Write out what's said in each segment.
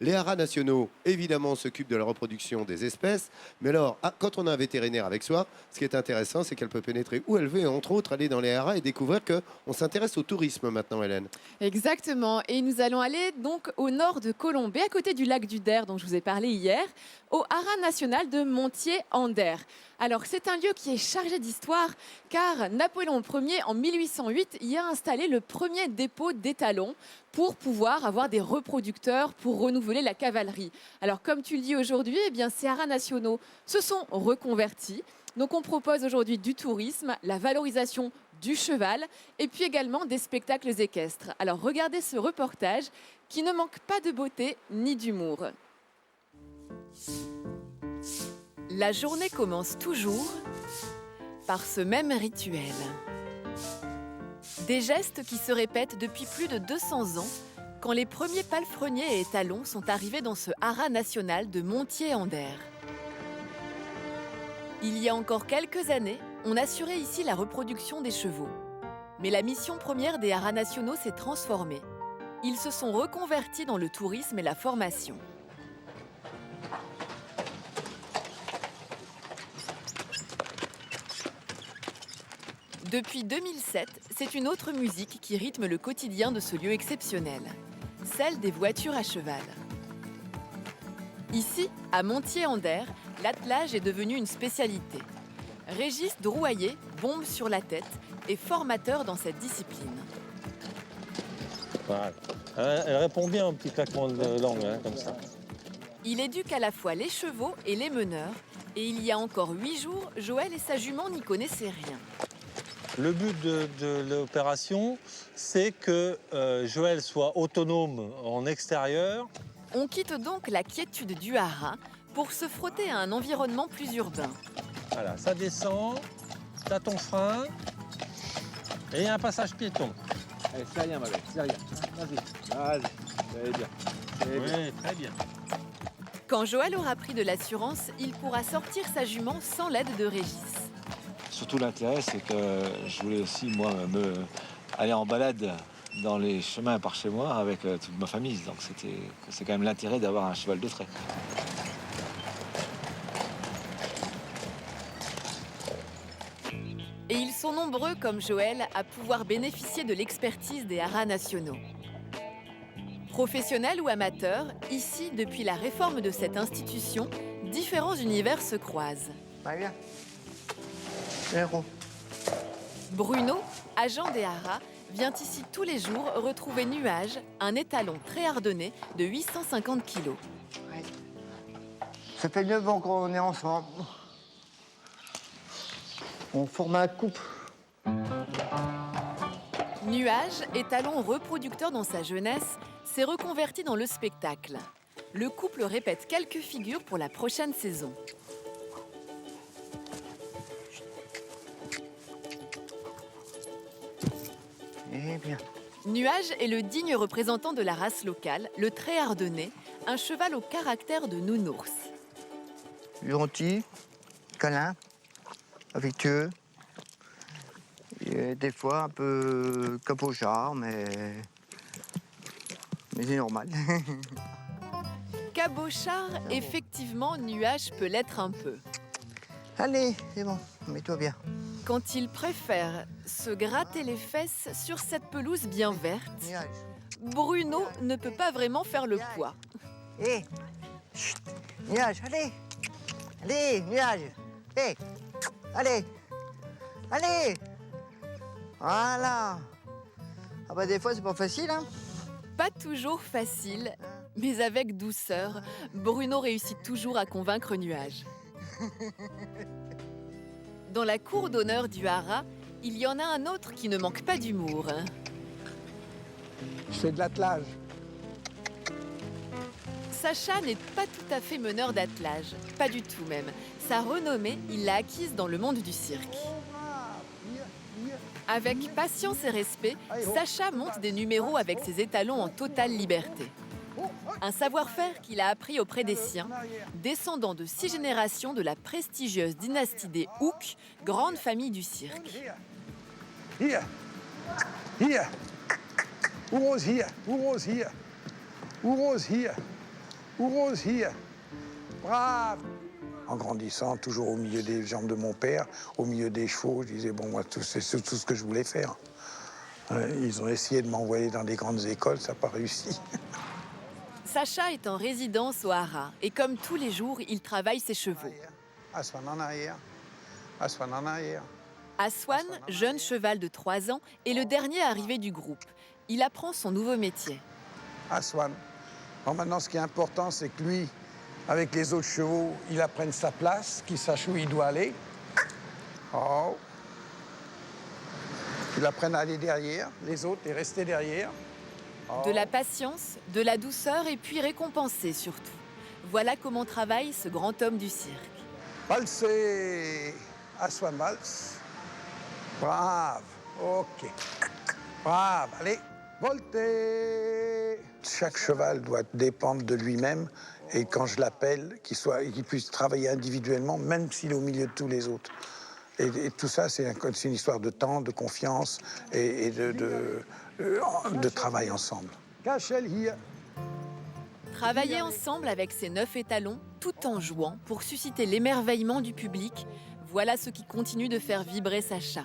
Les haras nationaux, évidemment, s'occupent de la reproduction des espèces. Mais alors, quand on a un vétérinaire avec soi, ce qui est intéressant, c'est qu'elle peut pénétrer où elle veut et entre autres aller dans les haras et découvrir qu'on s'intéresse au tourisme maintenant, Hélène. Exactement. Et nous allons aller donc au nord de Colombey, à côté du lac du Der dont je vous ai parlé hier, au Haras national de Montier-Ander. Alors c'est un lieu qui est chargé d'histoire car Napoléon Ier en 1808 y a installé le premier dépôt d'étalons pour pouvoir avoir des reproducteurs pour renouveler la cavalerie. Alors comme tu le dis aujourd'hui, eh bien ces haras nationaux se sont reconvertis. Donc on propose aujourd'hui du tourisme, la valorisation du cheval et puis également des spectacles équestres. Alors regardez ce reportage qui ne manque pas de beauté ni d'humour. La journée commence toujours par ce même rituel. Des gestes qui se répètent depuis plus de 200 ans quand les premiers palefreniers et étalons sont arrivés dans ce haras national de Montier-Ander. Il y a encore quelques années, on assurait ici la reproduction des chevaux. Mais la mission première des haras nationaux s'est transformée. Ils se sont reconvertis dans le tourisme et la formation. Depuis 2007, c'est une autre musique qui rythme le quotidien de ce lieu exceptionnel, celle des voitures à cheval. Ici, à Montier-Ander, l'attelage est devenu une spécialité. Régis Drouaillet bombe sur la tête et formateur dans cette discipline. Voilà. Elle répond bien au petit claquement de langue, hein, comme ça. Il éduque à la fois les chevaux et les meneurs. Et il y a encore 8 jours, Joël et sa jument n'y connaissaient rien. Le but de l'opération, c'est que Joël soit autonome en extérieur. On quitte donc la quiétude du haras pour se frotter à un environnement plus urbain. Voilà, ça descend, t'as ton frein, et il y a un passage piéton. Allez, c'est rien, ma belle, c'est rien. Vas-y, ça va bien. Oui, très bien. Quand Joël aura pris de l'assurance, il pourra sortir sa jument sans l'aide de Régis. Surtout l'intérêt, c'est que je voulais aussi, moi, aller en balade dans les chemins par chez moi avec toute ma famille. Donc c'est quand même l'intérêt d'avoir un cheval de trait. Et ils sont nombreux, comme Joël, à pouvoir bénéficier de l'expertise des haras nationaux. Professionnels ou amateurs, ici, depuis la réforme de cette institution, différents univers se croisent. Viens. Héros. Bruno, agent des haras, vient ici tous les jours retrouver Nuage, un étalon très ardonné de 850 kilos. Ouais. Ça fait 9 ans qu'on est ensemble. On forme un couple. Nuage, étalon reproducteur dans sa jeunesse, s'est reconverti dans le spectacle. Le couple répète quelques figures pour la prochaine saison. Eh bien. Nuage est le digne représentant de la race locale, le très ardennais, un cheval au caractère de nounours. Gentil, câlin, affectueux. Et des fois un peu cabochard, mais c'est normal. Cabochard, effectivement, Nuage peut l'être un peu. Allez, c'est bon, mets-toi bien. Quand il préfère se gratter les fesses sur cette pelouse bien verte, Nuage. Bruno ne peut pas vraiment faire le poids. Hé, chut, Nuage, allez. Allez, Nuage. Hé, allez. Allez. Voilà. Ah bah des fois, c'est pas facile, hein. Pas toujours facile, mais avec douceur, Bruno réussit toujours à convaincre Nuage. Dans la cour d'honneur du haras, il y en a un autre qui ne manque pas d'humour. Je fais de l'attelage. Sacha n'est pas tout à fait meneur d'attelage, pas du tout même. Sa renommée, il l'a acquise dans le monde du cirque. Avec patience et respect, Sacha monte des numéros avec ses étalons en totale liberté. Un savoir-faire qu'il a appris auprès des siens, descendant de 6 générations de la prestigieuse dynastie des Houck, grande famille du cirque. Here. Here. Uro's here. Uro's here. Uro's here. Urose, here. Brave. En grandissant, toujours au milieu des jambes de mon père, au milieu des chevaux, je disais, bon, moi, c'est tout ce que je voulais faire. Ils ont essayé de m'envoyer dans des grandes écoles, ça n'a pas réussi. Sacha est en résidence au Haras et comme tous les jours, il travaille ses chevaux. Aswan en arrière. Aswan en arrière. Aswan, jeune cheval de 3 ans, est le dernier arrivé du groupe. Il apprend son nouveau métier. Aswan. Bon, maintenant, ce qui est important, c'est que lui, avec les autres chevaux, il apprenne sa place, qu'il sache où il doit aller. Oh. Qu'il apprenne à aller derrière les autres et rester derrière. Oh. De la patience, de la douceur et puis récompensé surtout. Voilà comment travaille ce grand homme du cirque. Valser. Aswan valse. Brave. OK. Brave. Allez. Voltez. Chaque cheval doit dépendre de lui-même. Et quand je l'appelle, qu'il puisse travailler individuellement, même s'il est au milieu de tous les autres. Et tout ça, c'est une histoire de temps, de confiance et de travail ensemble. Travailler ensemble avec ses 9 étalons, tout en jouant, pour susciter l'émerveillement du public, voilà ce qui continue de faire vibrer Sacha.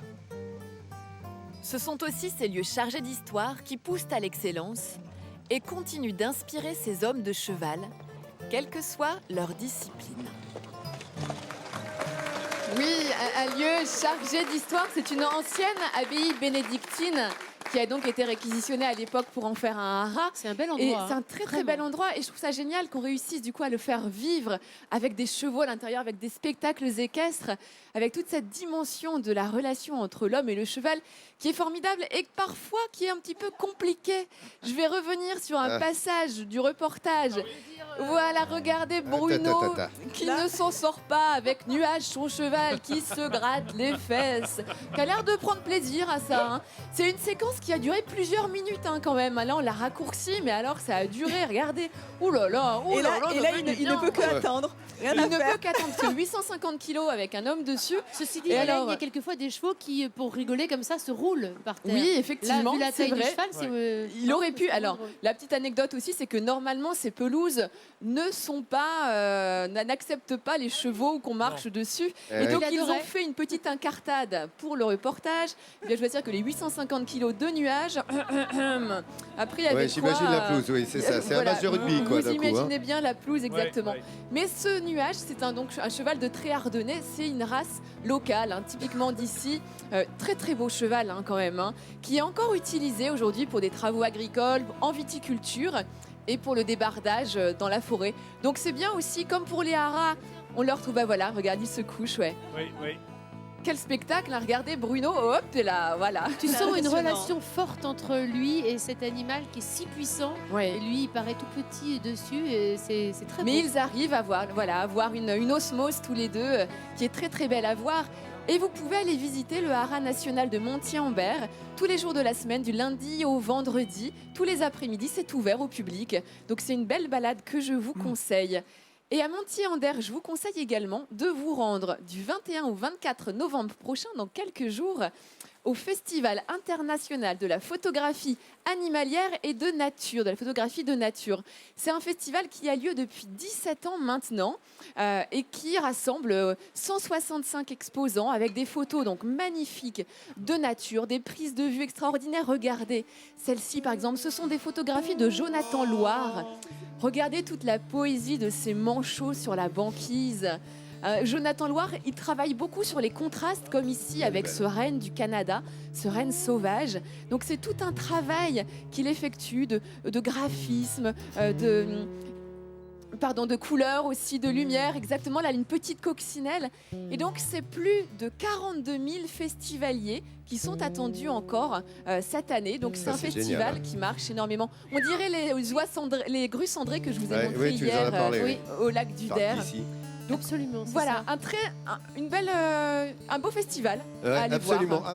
Ce sont aussi ces lieux chargés d'histoire qui poussent à l'excellence et continuent d'inspirer ces hommes de cheval, quelle que soit leur discipline. Oui, un lieu chargé d'histoire, c'est une ancienne abbaye bénédictine qui a donc été réquisitionnée à l'époque pour en faire un haras. C'est un bel endroit. Et c'est un très bel endroit et je trouve ça génial qu'on réussisse du coup à le faire vivre avec des chevaux à l'intérieur, avec des spectacles équestres, avec toute cette dimension de la relation entre l'homme et le cheval qui est formidable et parfois qui est un petit peu compliquée. Je vais revenir sur un passage du reportage. Voilà, regardez Bruno qui ne s'en sort pas avec Nuage, son cheval, qui se gratte les fesses, qui a l'air de prendre plaisir à ça. Hein. C'est une séquence qui a duré plusieurs minutes hein, quand même. Là, on l'a raccourci, mais alors ça a duré, regardez. Ouh là là, et là il ne peut qu'attendre. Il ne peut qu'attendre, parce que 850 kilos avec un homme dessus. Ceci dit, il y a quelquefois des chevaux qui, pour rigoler comme ça, se roulent par terre. Oui, effectivement, là, vu la taille c'est vrai. du cheval, il aurait pu. Alors, la petite anecdote aussi, c'est que normalement, ces pelouses ne sont pas, n'acceptent pas les chevaux qu'on marche dessus. Et donc, ils ont fait une petite incartade pour le reportage. Eh bien, je veux dire que les 850 kilos de Nuage. Après, il y avait j'imagine la pelouse, oui, c'est ça. C'est un match de rugby, quoi. Vous imaginez bien la pelouse, exactement. Ouais. Mais ce Nuage, c'est donc un cheval de trait ardennais. C'est une race locale, hein, typiquement d'ici. Très très beau cheval hein, quand même, hein, qui est encore utilisé aujourd'hui pour des travaux agricoles, en viticulture et pour le débardage dans la forêt. Donc c'est bien aussi, comme pour les haras, on leur trouve, bah voilà, regarde, il se couche, ouais. Oui. Quel spectacle, hein, regardez Bruno, hop, et là, voilà. Tu sens une relation forte entre lui et cet animal qui est si puissant. Ouais. Et lui, il paraît tout petit dessus et c'est très beau. Mais ils arrivent à avoir une osmose tous les deux qui est très très belle à voir. Et vous pouvez aller visiter le Haras national de Montier-en-Berre tous les jours de la semaine, du lundi au vendredi. Tous les après-midi, c'est ouvert au public. Donc c'est une belle balade que je vous conseille. Et à Montier-en-Der, je vous conseille également de vous rendre du 21 au 24 novembre prochain, dans quelques jours, au Festival international de la photographie animalière et de nature, de la photographie de nature. C'est un festival qui a lieu depuis 17 ans maintenant et qui rassemble 165 exposants avec des photos donc magnifiques de nature, des prises de vue extraordinaires. Regardez, celle-ci par exemple, ce sont des photographies de Jonathan Loire. Regardez toute la poésie de ces manchots sur la banquise. Jonathan Loire, il travaille beaucoup sur les contrastes, comme ici avec ce renne du Canada, ce renne sauvage. Donc c'est tout un travail qu'il effectue de graphisme, de couleurs aussi, de lumière, exactement, là, une petite coccinelle. Et donc, c'est plus de 42 000 festivaliers qui sont attendus encore cette année. Donc, c'est un festival génial, hein. qui marche énormément. On dirait les grues cendrées que je vous ai montrées oui, tu nous en as hier parlé, au lac du Der. Donc, absolument. Voilà, un beau festival à aller voir. Absolument.